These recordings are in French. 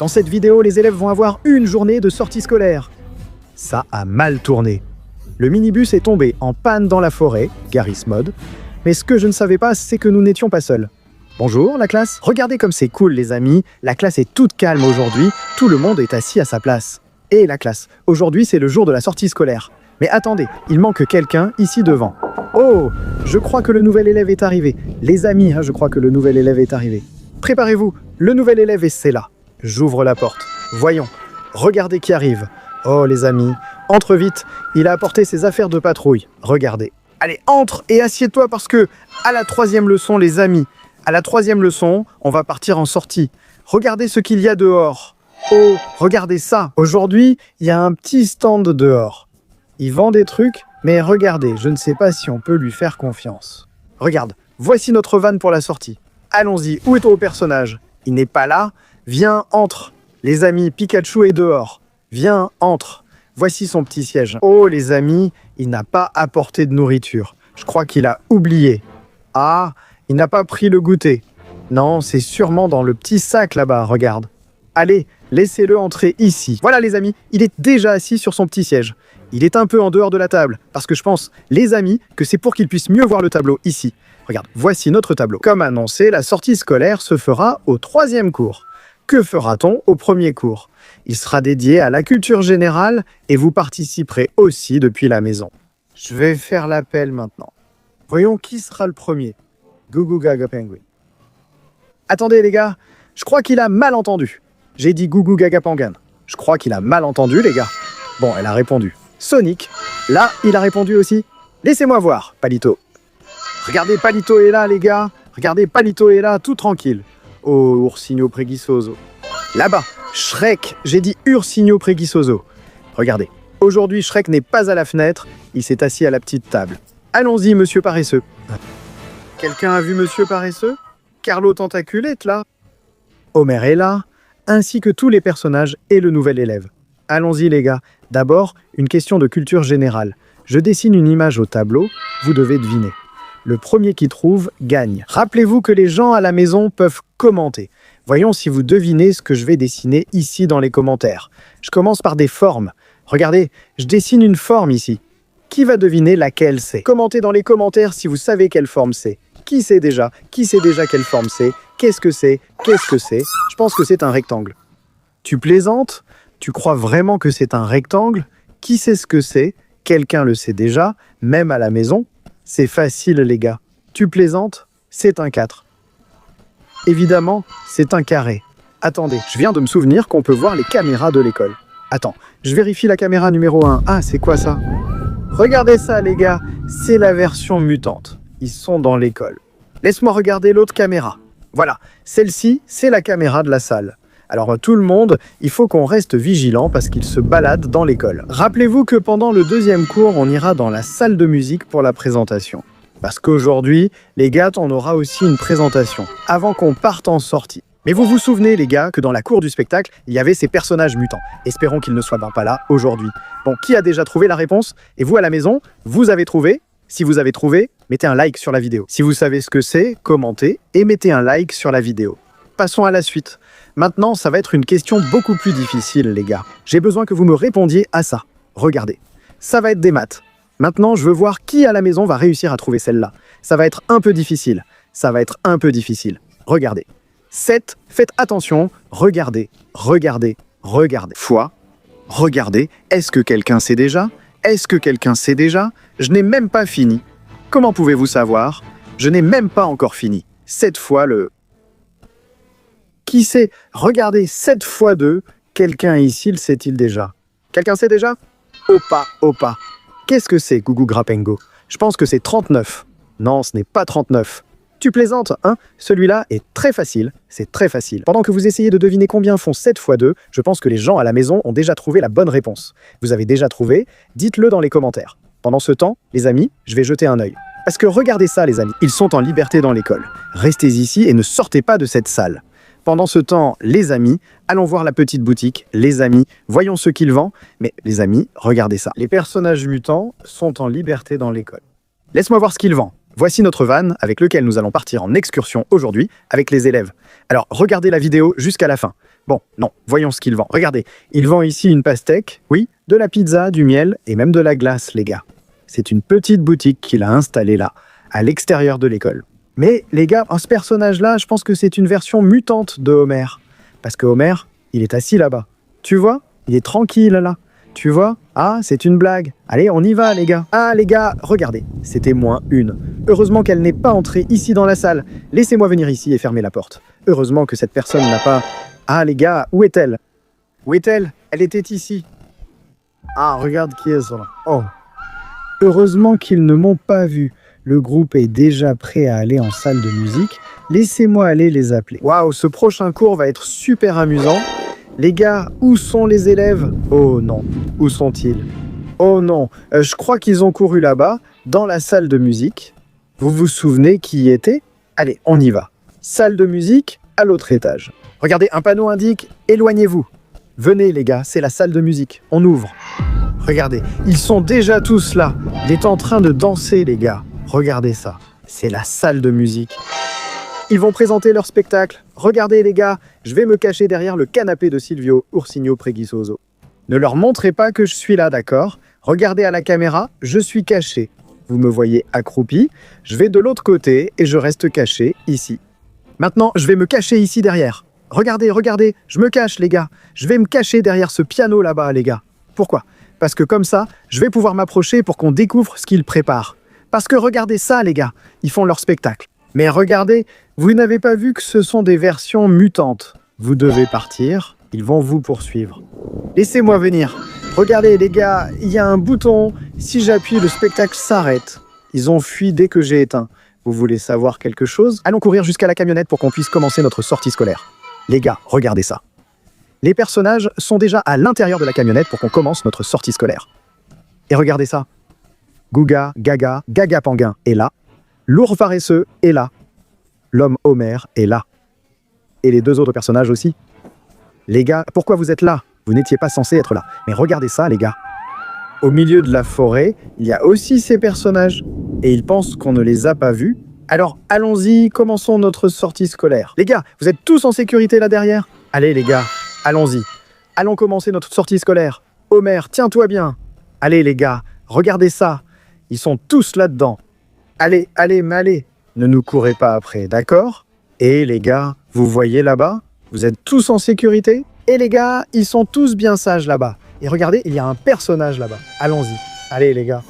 Dans cette vidéo, les élèves vont avoir une journée de sortie scolaire. Ça a mal tourné. Le minibus est tombé en panne dans la forêt, Garry's Mod. Mais ce que je ne savais pas, c'est que nous n'étions pas seuls. Bonjour la classe. Regardez comme c'est cool les amis, la classe est toute calme aujourd'hui, tout le monde est assis à sa place. Et la classe, aujourd'hui c'est le jour de la sortie scolaire. Mais attendez, il manque quelqu'un ici devant. Oh, je crois que le nouvel élève est arrivé. Les amis, je crois que le nouvel élève est arrivé. Préparez-vous, le nouvel élève c'est là. J'ouvre la porte. Voyons, regardez qui arrive. Oh les amis, entre vite, il a apporté ses affaires de patrouille. Regardez. Allez, entre et assieds-toi parce que, à la 3e leçon les amis, à la 3e leçon, on va partir en sortie. Regardez ce qu'il y a dehors. Oh, regardez ça. Aujourd'hui, il y a un petit stand dehors. Il vend des trucs, mais regardez, je ne sais pas si on peut lui faire confiance. Regarde, voici notre van pour la sortie. Allons-y, où est ton personnage? Il n'est pas là. Viens, entre. Les amis, Pikachu est dehors. Viens, entre. Voici son petit siège. Oh, les amis, il n'a pas apporté de nourriture. Je crois qu'il a oublié. Ah, il n'a pas pris le goûter. Non, c'est sûrement dans le petit sac là-bas, regarde. Allez, laissez-le entrer ici. Voilà les amis, il est déjà assis sur son petit siège. Il est un peu en dehors de la table, parce que je pense, les amis, que c'est pour qu'il puisse mieux voir le tableau ici. Regarde, voici notre tableau. Comme annoncé, la sortie scolaire se fera au 3e cours. Que fera-t-on au 1er cours? Il sera dédié à la culture générale et vous participerez aussi depuis la maison. Je vais faire l'appel maintenant. Voyons qui sera le premier. Gugu Gaga Penguin. Attendez les gars, je crois qu'il a mal entendu. J'ai dit Gugu Gaga Penguin. Je crois qu'il a mal entendu les gars. Bon, elle a répondu. Sonic, là, il a répondu aussi. Laissez-moi voir, Palito. Regardez, Palito est là les gars. Regardez, Palito est là, tout tranquille. Oh, Ursinio Preguiçoso. Là-bas, Shrek, j'ai dit Ursinio Preguiçoso. Regardez, aujourd'hui Shrek n'est pas à la fenêtre, il s'est assis à la petite table. Allons-y, monsieur paresseux. Quelqu'un a vu monsieur paresseux? Carlo Tentaculette, là? Homer est là, ainsi que tous les personnages et le nouvel élève. Allons-y, les gars. D'abord, une question de culture générale. Je dessine une image au tableau, vous devez deviner. Le premier qui trouve gagne. Rappelez-vous que les gens à la maison peuvent commenter. Voyons si vous devinez ce que je vais dessiner ici dans les commentaires. Je commence par des formes. Regardez, je dessine une forme ici. Qui va deviner laquelle c'est? Commentez dans les commentaires si vous savez quelle forme c'est. Qui sait déjà? Qui sait déjà quelle forme c'est? Qu'est-ce que c'est? Qu'est-ce que c'est? Je pense que c'est un rectangle. Tu plaisantes? Tu crois vraiment que c'est un rectangle? Qui sait ce que c'est? Quelqu'un le sait déjà, même à la maison. C'est facile les gars. Tu plaisantes? C'est un 4. Évidemment, c'est un carré. Attendez, je viens de me souvenir qu'on peut voir les caméras de l'école. Attends, je vérifie la caméra numéro 1. Ah, c'est quoi ça? Regardez ça les gars, c'est la version mutante. Ils sont dans l'école. Laisse-moi regarder l'autre caméra. Voilà, celle-ci, c'est la caméra de la salle. Alors tout le monde, il faut qu'on reste vigilant parce qu'ils se baladent dans l'école. Rappelez-vous que pendant le 2e cours, on ira dans la salle de musique pour la présentation. Parce qu'aujourd'hui, les gars, on aura aussi une présentation, avant qu'on parte en sortie. Mais vous vous souvenez, les gars, que dans la cour du spectacle, il y avait ces personnages mutants. Espérons qu'ils ne soient pas là aujourd'hui. Bon, qui a déjà trouvé la réponse? Et vous, à la maison, vous avez trouvé? Si vous avez trouvé, mettez un like sur la vidéo. Si vous savez ce que c'est, commentez et mettez un like sur la vidéo. Passons à la suite. Maintenant, ça va être une question beaucoup plus difficile, les gars. J'ai besoin que vous me répondiez à ça. Regardez, ça va être des maths. Maintenant, je veux voir qui à la maison va réussir à trouver celle-là. Ça va être un peu difficile. Ça va être un peu difficile. Regardez. 7, faites attention. Regardez, regardez, regardez. Fois, regardez. Est-ce que quelqu'un sait déjà? Est-ce que quelqu'un sait déjà? Je n'ai même pas fini. Comment pouvez-vous savoir? Je n'ai même pas encore fini. 7 fois le... Qui sait? Regardez, 7 fois 2. Quelqu'un ici le sait-il déjà? Quelqu'un sait déjà? Opa, opa. Qu'est-ce que c'est, Gugu Grapengo? Je pense que c'est 39. Non, ce n'est pas 39. Tu plaisantes, hein? Celui-là est très facile, c'est très facile. Pendant que vous essayez de deviner combien font 7 fois 2, je pense que les gens à la maison ont déjà trouvé la bonne réponse. Vous avez déjà trouvé? Dites-le dans les commentaires. Pendant ce temps, les amis, je vais jeter un œil. Parce que regardez ça, les amis, ils sont en liberté dans l'école. Restez ici et ne sortez pas de cette salle. Pendant ce temps, les amis, allons voir la petite boutique. Les amis, voyons ce qu'il vend. Mais les amis, regardez ça. Les personnages mutants sont en liberté dans l'école. Laisse-moi voir ce qu'il vend. Voici notre van avec lequel nous allons partir en excursion aujourd'hui avec les élèves. Alors, regardez la vidéo jusqu'à la fin. Bon, non, voyons ce qu'il vend. Regardez, il vend ici une pastèque, oui, de la pizza, du miel et même de la glace, les gars. C'est une petite boutique qu'il a installée là, à l'extérieur de l'école. Mais les gars, ce personnage-là, je pense que c'est une version mutante de Homer. Parce que Homer, il est assis là-bas. Tu vois? Il est tranquille là. Tu vois? Ah, c'est une blague. Allez, on y va, les gars. Ah, les gars, regardez, c'était -1. Heureusement qu'elle n'est pas entrée ici dans la salle. Laissez-moi venir ici et fermer la porte. Heureusement que cette personne n'a pas... Ah, les gars, où est-elle? Où est-elle? Elle était ici. Ah, regarde qui est là. Oh. Heureusement qu'ils ne m'ont pas vu. Le groupe est déjà prêt à aller en salle de musique. Laissez-moi aller les appeler. Waouh, ce prochain cours va être super amusant. Les gars, où sont les élèves? Oh non, où sont-ils? Oh non, je crois qu'ils ont couru là-bas, dans la salle de musique. Vous vous souvenez qui y était? Allez, on y va. Salle de musique à l'autre étage. Regardez, un panneau indique « Éloignez-vous ». Venez les gars, c'est la salle de musique. On ouvre. Regardez, ils sont déjà tous là. Il est en train de danser les gars. Regardez ça, c'est la salle de musique. Ils vont présenter leur spectacle. Regardez les gars, je vais me cacher derrière le canapé de Silvio Ursinio Preguisoso. Ne leur montrez pas que je suis là, d'accord? Regardez à la caméra, je suis caché. Vous me voyez accroupi, je vais de l'autre côté et je reste caché ici. Maintenant, je vais me cacher ici derrière. Regardez, regardez, je me cache les gars. Je vais me cacher derrière ce piano là-bas les gars. Pourquoi? Parce que comme ça, je vais pouvoir m'approcher pour qu'on découvre ce qu'ils préparent. Parce que regardez ça les gars, ils font leur spectacle. Mais regardez, vous n'avez pas vu que ce sont des versions mutantes. Vous devez partir, ils vont vous poursuivre. Laissez-moi venir. Regardez les gars, il y a un bouton. Si j'appuie, le spectacle s'arrête. Ils ont fui dès que j'ai éteint. Vous voulez savoir quelque chose? Allons courir jusqu'à la camionnette pour qu'on puisse commencer notre sortie scolaire. Les gars, regardez ça. Les personnages sont déjà à l'intérieur de la camionnette pour qu'on commence notre sortie scolaire. Et regardez ça. Gouga, Gaga, Gaga Panguin est là. L'ours paresseux est là. L'homme Homer est là. Et les deux autres personnages aussi. Les gars, pourquoi vous êtes là? Vous n'étiez pas censés être là. Mais regardez ça, les gars. Au milieu de la forêt, il y a aussi ces personnages. Et ils pensent qu'on ne les a pas vus. Alors, allons-y, commençons notre sortie scolaire. Les gars, vous êtes tous en sécurité là derrière? Allez, les gars, allons-y. Allons commencer notre sortie scolaire. Homer, tiens-toi bien. Allez, les gars, regardez ça. Ils sont tous là-dedans. Allez, allez, mais allez. Ne nous courez pas après, d'accord? Et les gars, vous voyez là-bas? Vous êtes tous en sécurité? Et les gars, ils sont tous bien sages là-bas. Et regardez, il y a un personnage là-bas. Allons-y. Allez, les gars.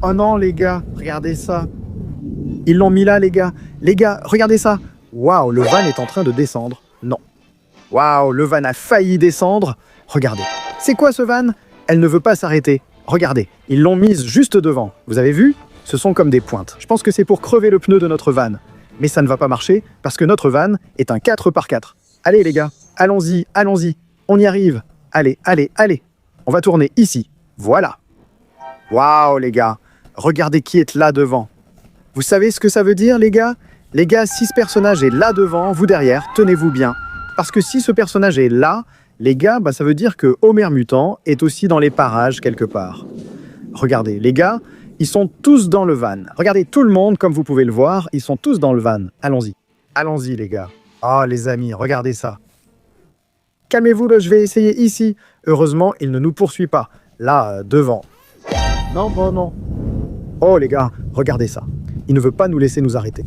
Oh non, les gars, regardez ça. Ils l'ont mis là, les gars. Les gars, regardez ça. Waouh, le van est en train de descendre. Non. Waouh, le van a failli descendre. Regardez. C'est quoi ce van? Elle ne veut pas s'arrêter. Regardez, ils l'ont mise juste devant. Vous avez vu? Ce sont comme des pointes. Je pense que c'est pour crever le pneu de notre van. Mais ça ne va pas marcher parce que notre van est un 4x4. Allez les gars, allons-y, allons-y. On y arrive. Allez, allez, allez. On va tourner ici. Voilà. Waouh les gars, regardez qui est là devant. Vous savez ce que ça veut dire les gars? Les gars, si ce personnage est là devant, vous derrière, tenez-vous bien. Parce que si ce personnage est là, les gars, ça veut dire que Homer Mutant est aussi dans les parages quelque part. Regardez, les gars, ils sont tous dans le van. Regardez, tout le monde, comme vous pouvez le voir, ils sont tous dans le van. Allons-y. Allons-y, les gars. Oh, les amis, regardez ça. Calmez-vous, je vais essayer ici. Heureusement, il ne nous poursuit pas. Là, devant. Non, bon, non. Oh, les gars, regardez ça. Il ne veut pas nous laisser nous arrêter.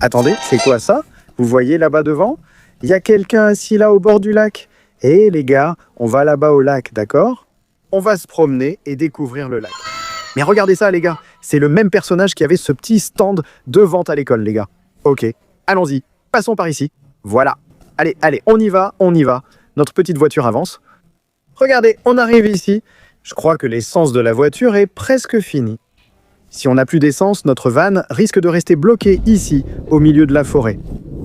Attendez, c'est quoi ça? Vous voyez là-bas devant? Il y a quelqu'un assis là au bord du lac. Et les gars, on va là-bas au lac, d'accord? On va se promener et découvrir le lac. Mais regardez ça, les gars. C'est le même personnage qui avait ce petit stand de vente à l'école, les gars. Ok, allons-y. Passons par ici. Voilà. Allez, allez, on y va, on y va. Notre petite voiture avance. Regardez, on arrive ici. Je crois que l'essence de la voiture est presque finie. Si on n'a plus d'essence, notre van risque de rester bloqué ici, au milieu de la forêt.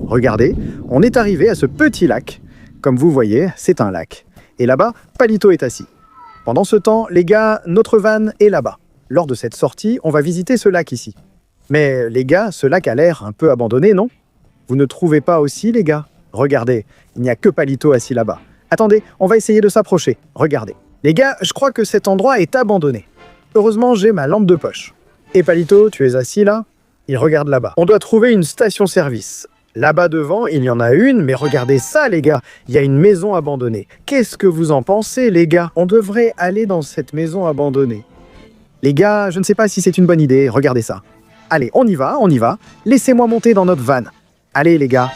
Regardez, on est arrivé à ce petit lac. Comme vous voyez, c'est un lac. Et là-bas, Palito est assis. Pendant ce temps, les gars, notre van est là-bas. Lors de cette sortie, on va visiter ce lac ici. Mais les gars, ce lac a l'air un peu abandonné, non? Vous ne trouvez pas aussi, les gars? Regardez, il n'y a que Palito assis là-bas. Attendez, on va essayer de s'approcher. Regardez. Les gars, je crois que cet endroit est abandonné. Heureusement, j'ai ma lampe de poche. Et Palito, tu es assis là? Il regarde là-bas. On doit trouver une station-service. Là-bas devant, il y en a une, mais regardez ça, les gars. Il y a une maison abandonnée. Qu'est-ce que vous en pensez, les gars? On devrait aller dans cette maison abandonnée. Les gars, je ne sais pas si c'est une bonne idée. Regardez ça. Allez, on y va, on y va. Laissez-moi monter dans notre van. Allez, les gars,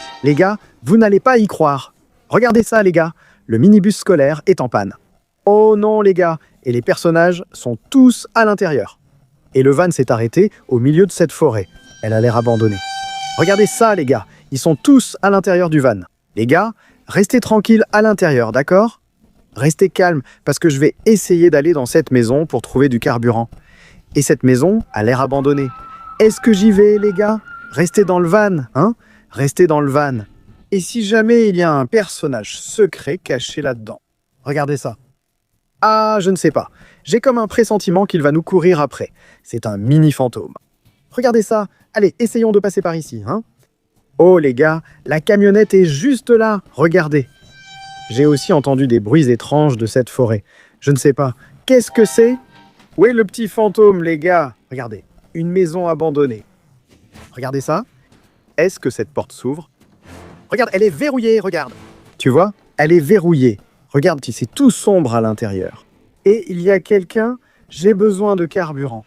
vous n'allez pas y croire. Regardez ça, les gars. Le minibus scolaire est en panne. Oh non, les gars. Et les personnages sont tous à l'intérieur. Et le van s'est arrêté au milieu de cette forêt. Elle a l'air abandonnée. Regardez ça, les gars. Ils sont tous à l'intérieur du van. Les gars, restez tranquilles à l'intérieur, d'accord? Restez calmes, parce que je vais essayer d'aller dans cette maison pour trouver du carburant. Et cette maison a l'air abandonnée. Est-ce que j'y vais, les gars? Restez dans le van, hein? Restez dans le van. Et si jamais il y a un personnage secret caché là-dedans? Regardez ça. Ah, je ne sais pas. J'ai comme un pressentiment qu'il va nous courir après. C'est un mini fantôme. Regardez ça. Allez, essayons de passer par ici, hein? Oh les gars, la camionnette est juste là, regardez. J'ai aussi entendu des bruits étranges de cette forêt. Je ne sais pas. Qu'est-ce que c'est? Où est le petit fantôme, les gars? Regardez, une maison abandonnée. Regardez ça. Est-ce que cette porte s'ouvre? Regarde, elle est verrouillée, regarde. Tu vois? Elle est verrouillée. Regarde, c'est tout sombre à l'intérieur. Et il y a quelqu'un, j'ai besoin de carburant.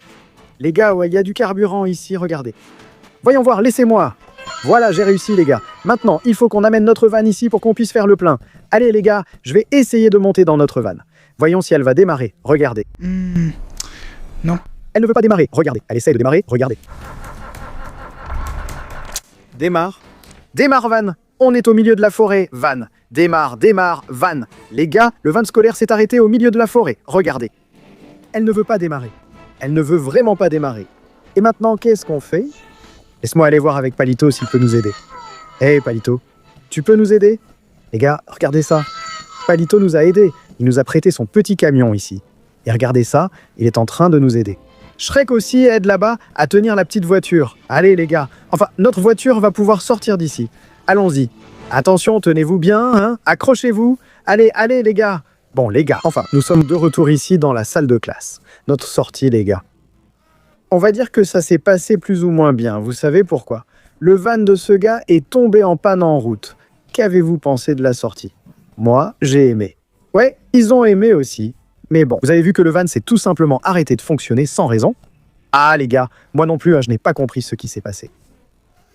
Les gars, ouais, il y a du carburant ici, regardez. Voyons voir, laissez-moi. Voilà, j'ai réussi, les gars. Maintenant, il faut qu'on amène notre van ici pour qu'on puisse faire le plein. Allez, les gars, je vais essayer de monter dans notre van. Voyons si elle va démarrer. Regardez. Non. Elle ne veut pas démarrer. Regardez. Elle essaye de démarrer. Regardez. Démarre. Démarre, van. On est au milieu de la forêt. Van. Démarre, démarre, van. Les gars, le van scolaire s'est arrêté au milieu de la forêt. Regardez. Elle ne veut pas démarrer. Elle ne veut vraiment pas démarrer. Et maintenant, qu'est-ce qu'on fait? Laisse-moi aller voir avec Palito s'il peut nous aider. Hé, Palito, tu peux nous aider? Les gars, regardez ça. Palito nous a aidés. Il nous a prêté son petit camion ici. Et regardez ça, il est en train de nous aider. Shrek aussi aide là-bas à tenir la petite voiture. Allez, les gars. Enfin, notre voiture va pouvoir sortir d'ici. Allons-y. Attention, tenez-vous bien, hein. Accrochez-vous. Allez, allez, les gars. Bon, les gars, enfin, nous sommes de retour ici dans la salle de classe. Notre sortie, les gars. On va dire que ça s'est passé plus ou moins bien. Vous savez pourquoi? Le van de ce gars est tombé en panne en route. Qu'avez-vous pensé de la sortie? Moi, j'ai aimé. Ouais, ils ont aimé aussi. Mais bon, vous avez vu que le van s'est tout simplement arrêté de fonctionner sans raison? Ah, les gars, moi non plus, hein, je n'ai pas compris ce qui s'est passé.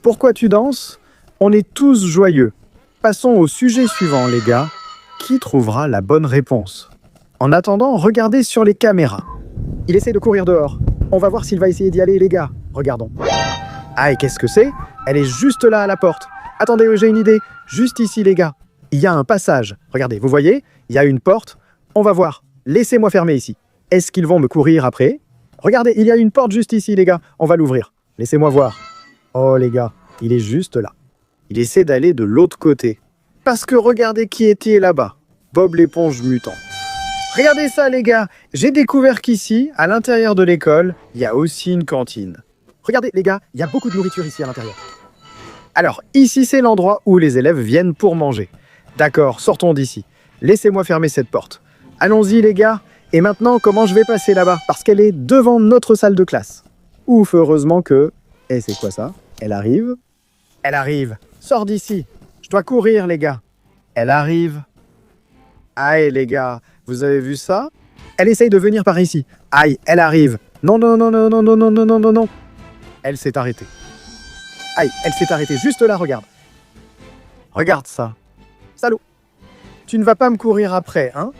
Pourquoi tu danses? On est tous joyeux. Passons au sujet suivant, les gars. Qui trouvera la bonne réponse? En attendant, regardez sur les caméras. Il essaie de courir dehors. On va voir s'il va essayer d'y aller, les gars. Regardons. Ah, et qu'est-ce que c'est? Elle est juste là à la porte. Attendez, j'ai une idée. Juste ici, les gars. Il y a un passage. Regardez, vous voyez? Il y a une porte. On va voir. Laissez-moi fermer ici. Est-ce qu'ils vont me courir après? Regardez, il y a une porte juste ici, les gars. On va l'ouvrir. Laissez-moi voir. Oh, les gars, il est juste là. Il essaie d'aller de l'autre côté. Parce que regardez qui était là-bas. Bob l'éponge mutant. Regardez ça, les gars. J'ai découvert qu'ici, à l'intérieur de l'école, il y a aussi une cantine. Regardez, les gars, il y a beaucoup de nourriture ici à l'intérieur. Alors, ici, c'est l'endroit où les élèves viennent pour manger. D'accord, sortons d'ici. Laissez-moi fermer cette porte. Allons-y, les gars. Et maintenant, comment je vais passer là-bas? Parce qu'elle est devant notre salle de classe. Ouf, heureusement que... Et c'est quoi ça? Elle arrive. Elle arrive. Sors d'ici. Je dois courir, les gars. Elle arrive. Aïe, les gars. Vous avez vu ça? Elle essaye de venir par ici. Aïe, elle arrive. Non, non, non, non, non, non, non, non, non, non, non. Elle s'est arrêtée. Aïe, elle s'est arrêtée juste là, regarde. Regarde ça. Salaud. Tu ne vas pas me courir après, hein?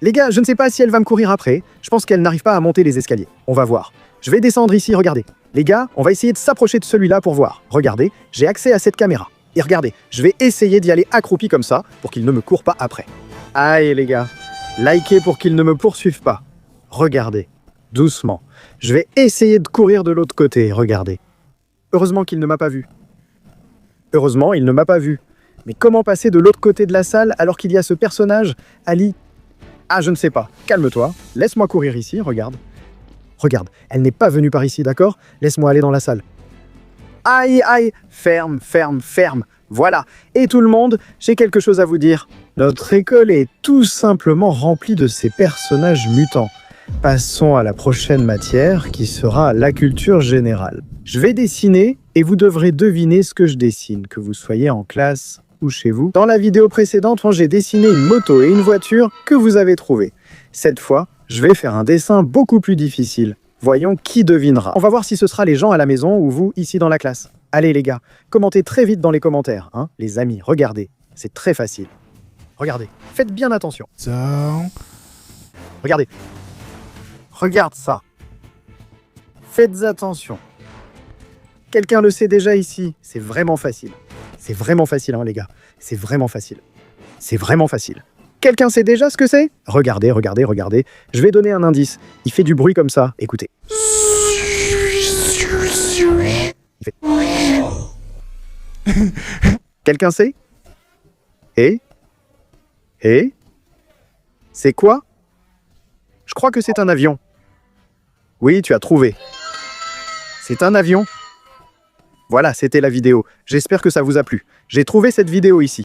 Les gars, je ne sais pas si elle va me courir après. Je pense qu'elle n'arrive pas à monter les escaliers. On va voir. Je vais descendre ici, regardez. Les gars, on va essayer de s'approcher de celui-là pour voir. Regardez, j'ai accès à cette caméra. Et regardez, je vais essayer d'y aller accroupi comme ça pour qu'il ne me court pas après. Aïe, les gars. Likez pour qu'il ne me poursuive pas. Regardez. Doucement. Je vais essayer de courir de l'autre côté, regardez. Heureusement qu'il ne m'a pas vu. Heureusement, il ne m'a pas vu. Mais comment passer de l'autre côté de la salle alors qu'il y a ce personnage, Ali? Ah, je ne sais pas. Calme-toi. Laisse-moi courir ici, regarde. Regarde, elle n'est pas venue par ici, d'accord? Laisse-moi aller dans la salle. Aïe, aïe. Ferme, ferme, ferme. Voilà. Et tout le monde, j'ai quelque chose à vous dire. Notre école est tout simplement remplie de ces personnages mutants. Passons à la prochaine matière qui sera la culture générale. Je vais dessiner et vous devrez deviner ce que je dessine, que vous soyez en classe ou chez vous. Dans la vidéo précédente, j'ai dessiné une moto et une voiture que vous avez trouvées. Cette fois, je vais faire un dessin beaucoup plus difficile. Voyons qui devinera. On va voir si ce sera les gens à la maison ou vous ici dans la classe. Allez les gars, commentez très vite dans les commentaires. Hein, les amis, regardez, c'est très facile. Regardez, faites bien attention. Regardez. Regarde ça. Faites attention. Quelqu'un le sait déjà ici. C'est vraiment facile. C'est vraiment facile, hein, les gars. C'est vraiment facile. C'est vraiment facile. Quelqu'un sait déjà ce que c'est? Regardez, regardez, regardez. Je vais donner un indice. Il fait du bruit comme ça. Écoutez. Il fait... Quelqu'un sait? Et? C'est quoi? Je crois que c'est un avion. Oui, tu as trouvé. C'est un avion. Voilà, c'était la vidéo. J'espère que ça vous a plu. J'ai trouvé cette vidéo ici.